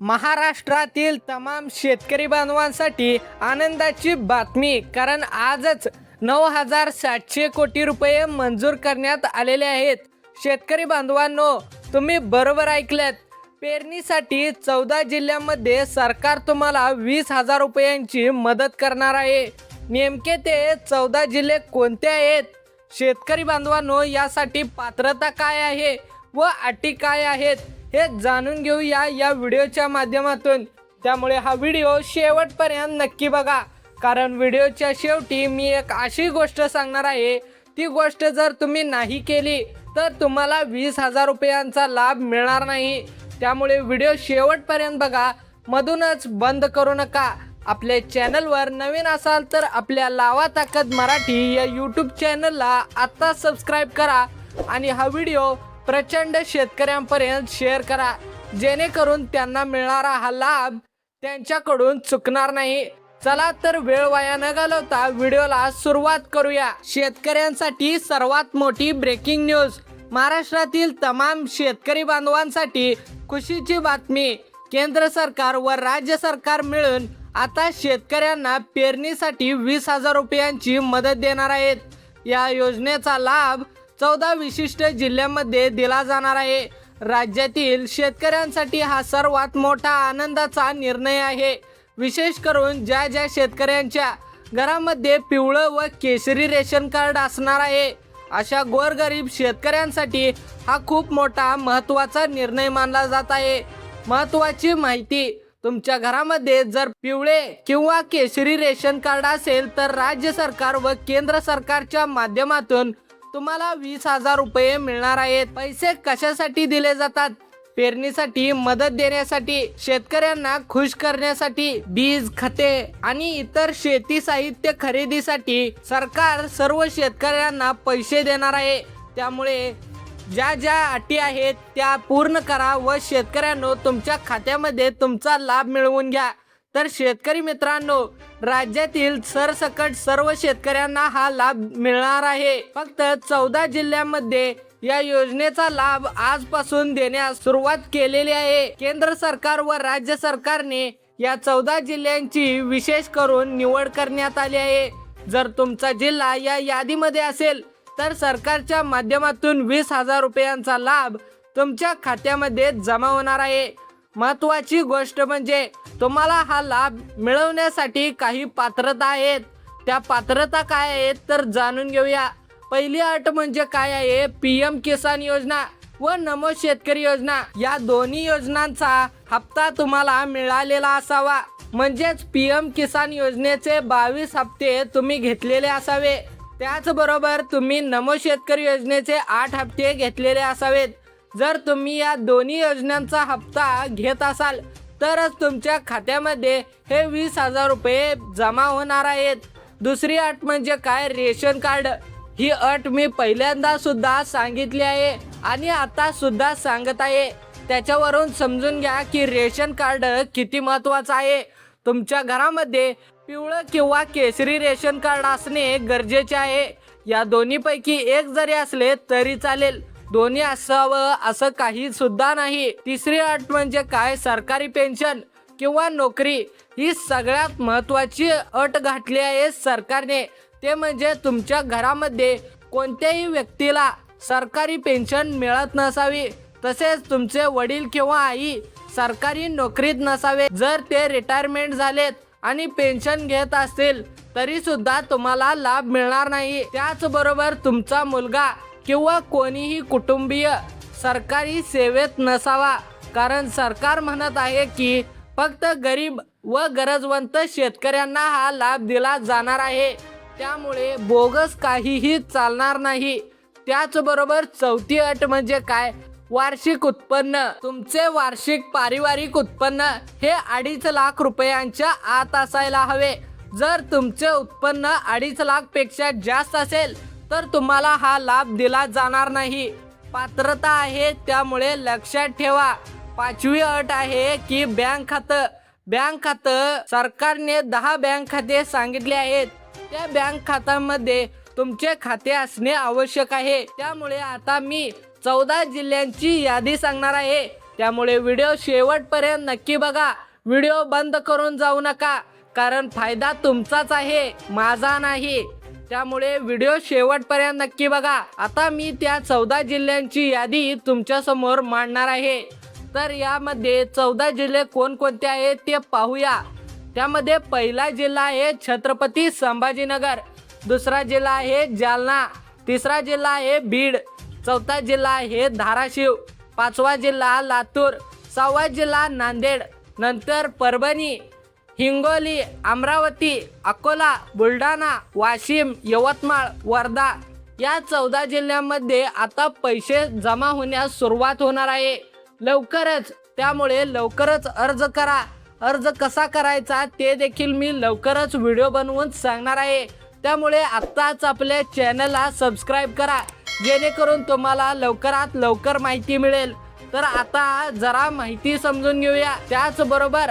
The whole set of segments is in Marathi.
महाराष्ट्रातील तमाम शेतकरी बांधवांसाठी आनंदाची बातमी, कारण आजच 9,700 कोटी रुपये मंजूर करण्यात आलेले आहेत. शेतकरी बांधवांनो, तुम्ही बरोबर ऐकलेत. पेरणीसाठी 14 जिल्ह्यांमध्ये सरकार तुम्हाला 20,000 रुपयांची मदत करणार आहे. नेमके ते 14 जिल्हे कोणते आहेत? शेतकरी बांधवांनो, यासाठी पात्रता काय आहे व अटी काय आहेत हे जाणून घेऊया या व्हिडिओच्या माध्यमातून. त्यामुळे हा व्हिडिओ शेवटपर्यंत नक्की बघा, कारण व्हिडिओच्या शेवटी मी एक अशी गोष्ट सांगणार आहे, ती गोष्ट जर तुम्ही नाही केली तर तुम्हाला 20,000 रुपयांचा लाभ मिळणार नाही. त्यामुळे व्हिडिओ शेवटपर्यंत बघा, मधूनच बंद करू नका. आपल्या चॅनलवर नवीन असाल तर आपल्या लावा ताकद मराठी या यूट्यूब चॅनलला आत्ता सबस्क्राईब करा आणि हा व्हिडिओ प्रचंड शेतकऱ्यांपर्यंत शेअर करा, जेणेकरून त्यांना मिळणारा हा लाभ त्यांच्याकडून चुकणार नाही. चला तर वेळ वाया न घालवता व्हिडिओला सुरुवात करूया. शेतकऱ्यांसाठी सर्वात मोठी ब्रेकिंग न्यूज. महाराष्ट्रातील तमाम शेतकरी बांधवांसाठी खुशीची बातमी. केंद्र सरकार व राज्य सरकार मिळून आता शेतकऱ्यांना पेरणीसाठी 20,000 रुपयांची मदत देणार आहेत. या योजनेचा लाभ 14 विशिष्ट जिल्ह्यांमध्ये दिला जाणार आहे. राज्यातील शेतकऱ्यांसाठी हा सर्वात मोठा आनंदाचा निर्णय आहे. विशेष करून ज्या शेतकऱ्यांच्या घरामध्ये पिवळं व केशरी रेशन कार्ड असणार आहे, अशा गोरगरीब शेतकऱ्यांसाठी हा खूप मोठा महत्त्वाचा निर्णय मानला जात आहे. महत्त्वाची माहिती: तुमच्या घरामध्ये जर पिवळे किंवा केशरी रेशन कार्ड असेल तर राज्य सरकार व केंद्र सरकारच्या माध्यमातून तुम्हाला 20,000 रुपये मिळणार आहेत. पैसे कशासाठी दिले जातात? पेरणीसाठी मदत देण्यासाठी, शेतकऱ्यांना खुश करण्यासाठी, बीज, खते आणि इतर शेती साहित्य खरेदीसाठी सरकार सर्व शेतकऱ्यांना पैसे देणार आहे. त्यामुळे ज्या अटी आहेत त्या पूर्ण करा व शेतकऱ्यांनो, तुमच्या खात्यामध्ये तुमचा लाभ मिळवून घ्या. तर शेतकरी मित्रांनो, राज्यातील सरसकट सर्व शेतकऱ्यांना हा लाभ मिळणार आहे. फक्त 14 जिल्ह्यांमध्ये या योजनेचा लाभ आजपासून देण्यास सुरुवात केलेली आहे. केंद्र सरकार व राज्य सरकारने या 14 जिल्ह्यांची विशेष करून निवड करण्यात आली आहे. जर तुमचा जिल्हा या यादीमध्ये असेल तर सरकारच्या माध्यमातून 20,000 रुपयांचा लाभ तुमच्या खात्यामध्ये जमा होणार आहे. महत्त्वाची गोष्ट म्हणजे तुम्हाला हा लाभ मिळवण्यासाठी काही पात्रता आहेत. त्या पात्रता काय आहेत तर जाणून घेऊया. पहिली अट म्हणजे काय आहे? PM किसान योजना व नमो शेतकरी योजना, या दोन्ही योजनांचा हप्ता तुम्हाला मिळालेला असावा. म्हणजेच PM किसान योजनेचे 22 हप्ते तुम्ही घेतलेले असावे. त्याचबरोबर तुम्ही नमो शेतकरी योजनेचे 8 हप्ते घेतलेले असावेत. जर तुम्ही या दोन्ही योजनांचा हप्ता घेत असाल तरच तुमच्या खात्यामध्ये हे 20,000 रुपये जमा होणार आहेत. दुसरी अट म्हणजे काय? Ration card. ही अट मी पहिल्यांदा सुद्धा सांगितली आहे आणि आता सुद्धा सांगत आहे. त्याच्यावरून समजून घ्या की रेशन कार्ड किती महत्त्वाचं आहे. तुमच्या घरामध्ये पिवळं किंवा केशरी रेशन कार्ड असणे गरजेचे आहे. या दोन्हीपैकी एक जरी असले तरी चालेल, दोन्ही असावं असं काही सुद्धा नाही. तिसरी अट म्हणजे काय? सरकारी पेन्शन किंवा नोकरी. ही सगळ्यात महत्त्वाची अट घातली आहे सरकारने. ते म्हणजे तुमच्या घरामध्ये कोणत्याही व्यक्तीला सरकारी पेन्शन मिळत नसावी. तसेच तुमचे वडील किंवा आई सरकारी नोकरीत नसावे. जर ते रिटायरमेंट झालेत आणि पेन्शन घेत असतील तरी सुद्धा तुम्हाला लाभ मिळणार नाही. त्याचबरोबर तुमचा मुलगा किंवा कोणीही कुटुंबीय सरकारी सेवेत नसावा, कारण सरकार म्हणत आहे की फक्त गरीब व गरजवंत शेतकऱ्यांना हा लाभ दिला जाणार आहे. त्यामुळे बोगस काहीही चालणार नाही. त्याचबरोबर चौथी अट म्हणजे काय? वार्षिक उत्पन्न. तुमचे वार्षिक पारिवारिक उत्पन्न हे 2.5 लाख रुपयांच्या आत असायला हवे. जर तुमचे उत्पन्न 2.5 लाख पेक्षा जास्त असेल तर तुम्हाला हा लाभ दिला जाणार नाही. पात्रता आहे, त्यामुळे लक्षात ठेवा. पाचवी अट आहे की बँक खातं. बँक खातं सरकारने 10 बँक खाते सांगितले आहेत. त्या बँक खात्यामध्ये तुमचे खाते असणे आवश्यक आहे. त्यामुळे आता मी 14 जिल्ह्यांची यादी सांगणार आहे. त्यामुळे व्हिडिओ शेवटपर्यंत नक्की बघा. व्हिडिओ बंद करून जाऊ नका, कारण फायदा तुमचाच आहे, माझा नाही. त्यामुळे व्हिडिओ शेवटपर्यंत नक्की बघा. आता मी त्या 14 जिल्ह्यांची यादी तुमच्या समोर मांडणार आहे. तर यामध्ये 14 जिल्हे कोणकोणते आहेत ते पाहूया. त्यामध्ये पहिला जिल्हा आहे छत्रपती संभाजीनगर, दुसरा जिल्हा आहे जालना, तिसरा जिल्हा आहे बीड, चौथा जिल्हा आहे धाराशिव, पाचवा जिल्हा लातूर, सहावा जिल्हा नांदेड, नंतर परभणी, हिंगोली, अमरावती, अकोला, बुलढाणा, वाशिम, यवतमाळ, वर्धा या 14 जिल्ह्यांमध्ये आता पैसे जमा होण्यास सुरुवात होणार आहे लवकरच. त्यामुळे लवकरच अर्ज करा. अर्ज कसा करायचा ते देखील मी लवकरच व्हिडिओ बनवून सांगणार आहे. त्यामुळे आत्ताच आपल्या चॅनलला सबस्क्राईब करा, जेणेकरून तुम्हाला लवकरात लवकर माहिती मिळेल. तर आता जरा माहिती समजून घेऊया. त्याचबरोबर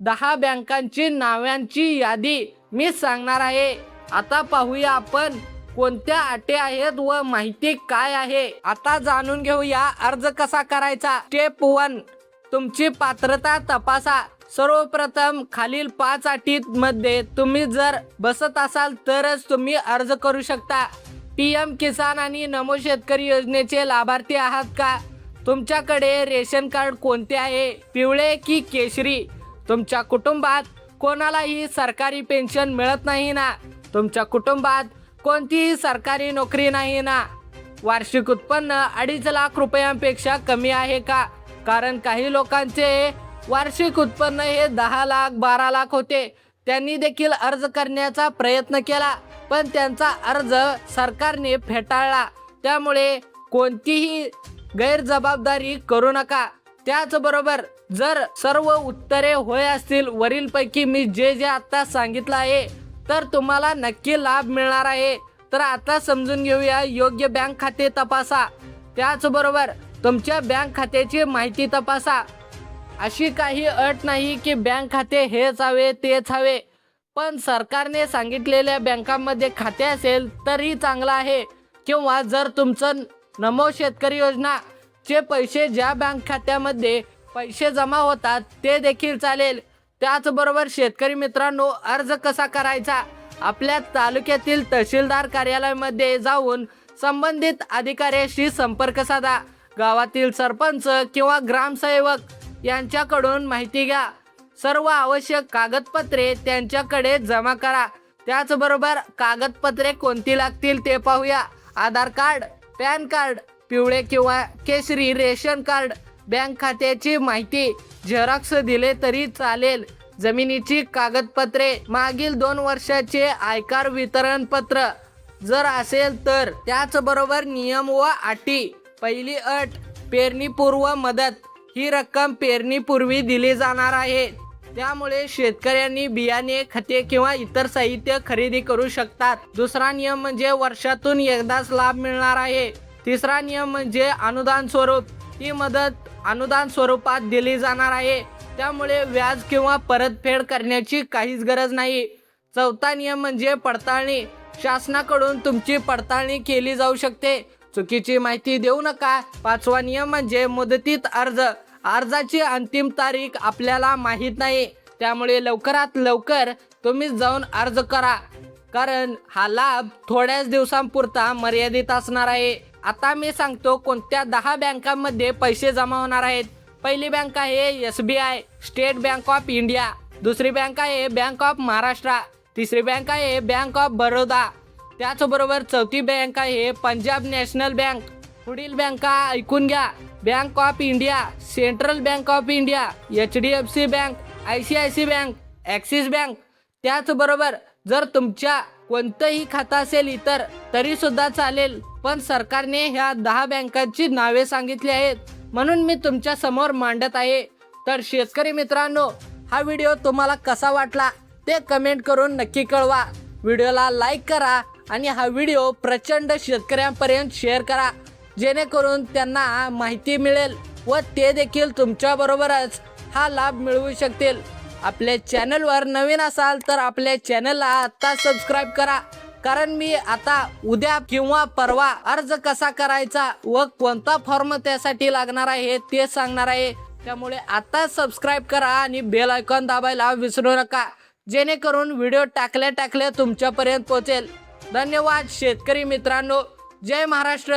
10 बँकांची नावांची यादी मी सांगणार आहे. आता पाहूया आपण कोणत्या अटी आहेत व माहिती काय आहे. आता जाणून घेऊया अर्ज कसा करायचा. स्टेप 1, तुमची पात्रता तपासा. सर्वप्रथम खालील 5 अटींमध्ये तुम्ही जर बसत असाल तरच तुम्ही अर्ज करू शकता. PM किसान आणि नमो शेतकरी योजनेचे लाभार्थी आहात का? तुमच्याकडे रेशन कार्ड कोणते आहे, पिवळे की केशरी? तुमच्या कुटुंबात कोणालाही सरकारी पेन्शन मिळत नाही ना? तुमच्या कुटुंबात कोणतीही सरकारी नोकरी नाही ना? वार्षिक उत्पन्न 2.5 लाख रुपयांपेक्षा कमी आहे का? कारण काही लोकांचे वार्षिक उत्पन्न हे 10 लाख 12 लाख होते. त्यांनी देखील अर्ज करण्याचा प्रयत्न केला, पण त्यांचा अर्ज सरकारने फेटाळला. त्यामुळे कोणतीही गैरजबाबदारी करू नका. त्याचबरोबर जर सर्व उत्तरे होय असतील वरीलपैकी मी जे आता सांगितलं आहे, तर तुम्हाला नक्की लाभ मिळणार आहे. तर आता समजून घेऊया. योग्य बँक खाते तपासा. त्याचबरोबर तुमच्या बँक खात्याची माहिती तपासा. अशी काही अट नाही की बँक खाते हेच हवे तेच हवे, पण सरकारने सांगितलेल्या बँकांमध्ये खाते असेल तरी चांगलं आहे. किंवा जर तुमचं नमो शेतकरी योजनाचे पैसे ज्या बँक खात्यामध्ये पैसे जमा होतात ते देखील चालेल. त्याचबरोबर शेतकरी मित्रांनो, अर्ज कसा करायचा? आपल्या तालुक्यातील तहसीलदार कार्यालयामध्ये जाऊन संबंधित अधिकाऱ्याशी संपर्क साधा. गावातील सरपंच किंवा ग्रामसेवक यांच्याकडून माहिती घ्या. सर्व आवश्यक कागदपत्रे त्यांच्याकडे जमा करा. त्याचबरोबर कागदपत्रे कोणती लागतील ते पाहूया. आधार कार्ड, पॅन कार्ड, पिवळे किंवा केशरी रेशन कार्ड, बँक खात्याची माहिती झेरॉक्स दिले तरी चालेल, जमिनीची कागदपत्रे, मागील 2 वर्षाचे आयकर वितरणपत्र जर असेल तर. त्याचबरोबर नियम व अटी. पहिली अट, पेरणीपूर्व मदत. ही रक्कम पेरणीपूर्वी दिली जाणार आहे. त्यामुळे शेतकऱ्यांनी बियाणे, खते किंवा इतर साहित्य खरेदी करू शकतात. दुसरा नियम म्हणजे वर्षातून एकदाच लाभ मिळणार आहे. तिसरा नियम म्हणजे अनुदान स्वरूप. ही मदत अनुदान स्वरूपात दिली जाणार आहे. त्यामुळे व्याज किंवा परतफेड करण्याची काहीच गरज नाही. चौथा नियम म्हणजे पडताळणी. शासनाकडून तुमची पडताळणी केली जाऊ शकते. चुकीची माहिती देऊ नका. पाचवा नियम म्हणजे मुदतीत अर्ज. अर्जाची अंतिम तारीख आपल्याला माहीत नाही, त्यामुळे लवकरात लवकर तुम्ही जाऊन अर्ज करा, कारण हा लाभ थोड्याच दिवसांपुरता मर्यादित असणार आहे. आता मी सांगतो कोणत्या 10 बँकांमध्ये पैसे जमा होणार आहेत. पहिली बँक आहे SBI, state bank of India. दुसरी बँक आहे बँक ऑफ महाराष्ट्र. तिसरी बँक आहे बँक ऑफ बरोदा. त्याचबरोबर चौथी बँक आहे पंजाब नॅशनल बँक. पुढील बँका ऐकून घ्या. Bank of India, central bank of India, HDFC bank, ICICI bank, axis bank. त्याचबरोबर जर तुमच्या कोणतंही खातं असेल इतर तरी सुद्धा चालेल, पण सरकारने ह्या 10 बँकांची नावे सांगितली आहेत म्हणून मी तुमच्या समोर मांडत आहे. तर शेतकरी मित्रांनो, हा व्हिडिओ तुम्हाला कसा वाटला ते कमेंट करून नक्की कळवा. व्हिडिओला लाईक करा आणि हा व्हिडिओ प्रचंड शेतकऱ्यांपर्यंत शेअर करा, जेणेकरून त्यांना माहिती मिळेल व ते देखील तुमच्याबरोबरच हा लाभ मिळवू शकतील. आपल्या चॅनलवर नवीन असाल तर आपल्या चॅनलला आत्ता सबस्क्राईब करा, कारण मी आता उद्या किंवा परवा अर्ज कसा करायचा व कोणता फॉर्म त्यासाठी लागणार आहे ते सांगणार आहे. त्यामुळे आता सबस्क्राईब करा आणि बेल आयकॉन दाबायला विसरू नका, जेणेकरून व्हिडिओ टाकल्या तुमच्यापर्यंत पोहोचेल. धन्यवाद शेतकरी मित्रांनो. जय महाराष्ट्र.